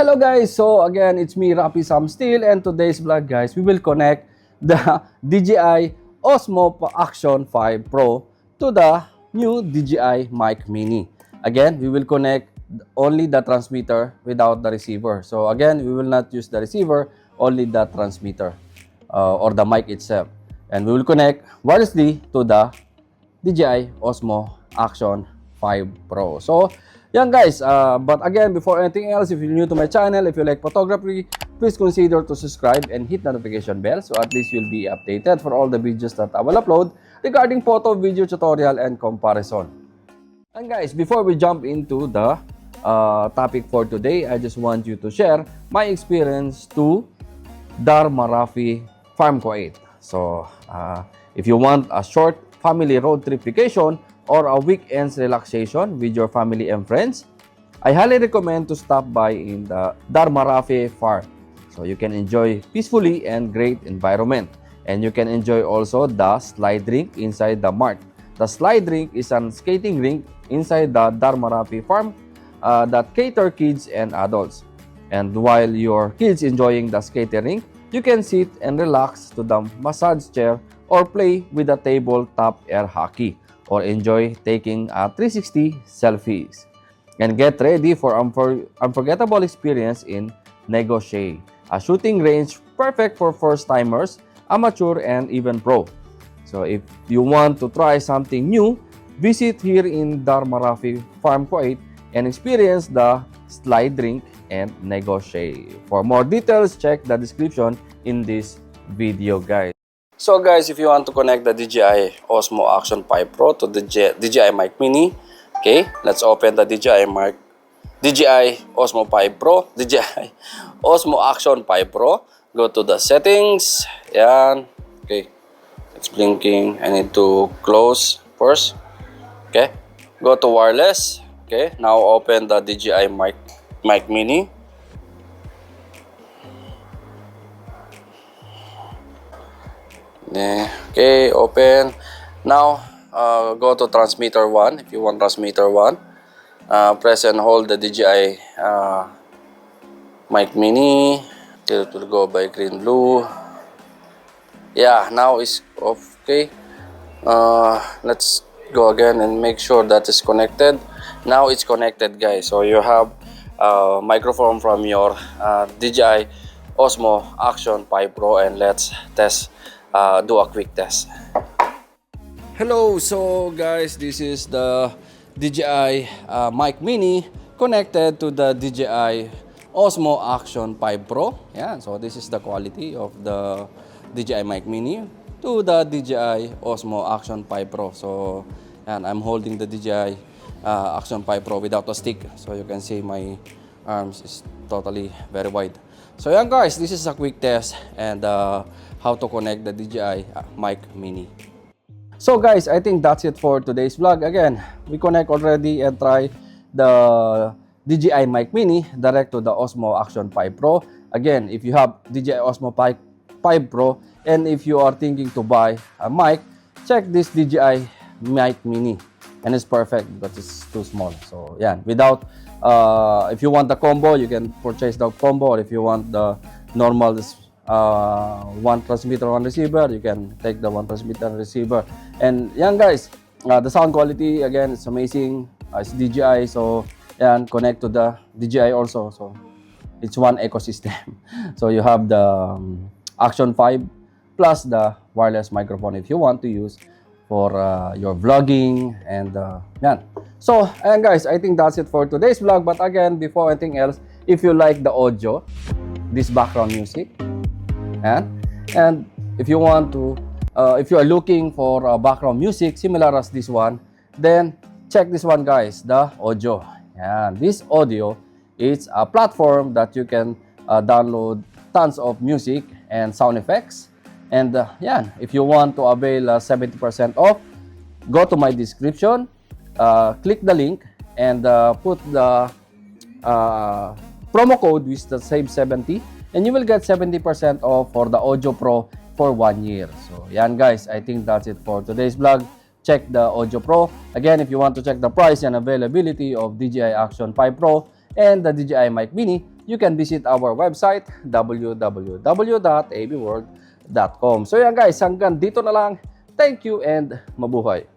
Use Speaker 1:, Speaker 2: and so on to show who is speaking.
Speaker 1: Hello guys, so again it's me Rafi Sam Steel, and today's vlog guys we will connect the DJI OSMO Action 5 Pro to the new DJI Mic Mini. Again, we will connect only the transmitter without the receiver. So again, we will not use the receiver, only the transmitter or the mic itself. And we will connect wirelessly to the DJI OSMO Action 5 Pro. So yan guys, but again, before anything else, if you're new to my channel, if you like photography, please consider to subscribe and hit notification bell so at least you'll be updated for all the videos that I will upload regarding photo, video tutorial, and comparison. And guys, before we jump into the topic for today, I just want you to share my experience to Dar Marafie Farm Q. So, if you want a short family road trip vacation or a weekend's relaxation with your family and friends, I highly recommend to stop by in the Dar Marafie Farm. So you can enjoy peacefully and great environment. And you can enjoy also the slide rink inside the mart. The slide rink is an skating rink inside the Dar Marafie Farm that cater kids and adults. And while your kids enjoying the skating rink, you can sit and relax to the massage chair or play with the tabletop air hockey, or enjoy taking 360 selfies. And get ready for unforgettable experience in NegoChi, a shooting range perfect for first-timers, amateur, and even pro. So if you want to try something new, visit here in Dar Marafie Farm Q and experience the slide rink and NegoChi. For more details, check the description in this video, guys. So guys, if you want to connect the DJI OSMO Action 5 Pro to the DJI Mic Mini, okay, let's open the DJI OSMO 5 Pro, DJI OSMO Action 5 Pro. Go to the settings, yan, okay, it's blinking. I need to close first, okay. Go to wireless, okay. Now open the DJI Mic Mini. Okay, open. Now, go to transmitter 1 if you want transmitter 1. Press and hold the DJI Mic Mini. It will go by green, blue. Yeah, now it's off. Okay. Let's go again and make sure that it's connected. Now it's connected, guys. So you have microphone from your DJI OSMO Action 5 Pro, and let's test. Do a quick test. Hello, so guys, this is the DJI Mic Mini connected to the DJI OSMO Action 5 Pro. Yeah, so this is the quality of the DJI Mic Mini to the DJI OSMO Action 5 Pro. So, and I'm holding the DJI Action 5 Pro without a stick, so you can see my arms is totally very wide. So yeah guys, this is a quick test and how to connect the DJI Mic Mini. So guys, I think that's it for today's vlog. Again, we connect already and try the DJI Mic Mini direct to the OSMO Action 5 Pro. Again, if you have DJI OSMO 5 Pro and if you are thinking to buy a mic, check this DJI Mic Mini. And it's perfect because it's too small. So yeah, without if you want the combo, you can purchase the combo, or if you want the normal one transmitter, one receiver, you can take the one transmitter and receiver. And yan guys, the sound quality again, it's amazing. It's DJI, so yan, connect to the DJI also. So it's one ecosystem. So you have the Action 5 plus the wireless microphone if you want to use for your vlogging and yan. So ayan guys, I think that's it for today's vlog. But again, before anything else, if you like the audio, this background music, and if you want to if you are looking for background music similar as this one, then check this one guys, the audio. And this audio is a platform that you can download tons of music and sound effects. And yeah, if you want to avail 70% off, go to my description, click the link, and put the promo code with the save 70, and you will get 70% off for the Audio Pro for 1 year. So yan guys, I think that's it for today's vlog. Check the Audio Pro. Again, if you want to check the price and availability of DJI Action 5 Pro and the DJI Mic Mini, you can visit our website www.abworld.com. So yan guys, hanggang dito na lang. Thank you and mabuhay!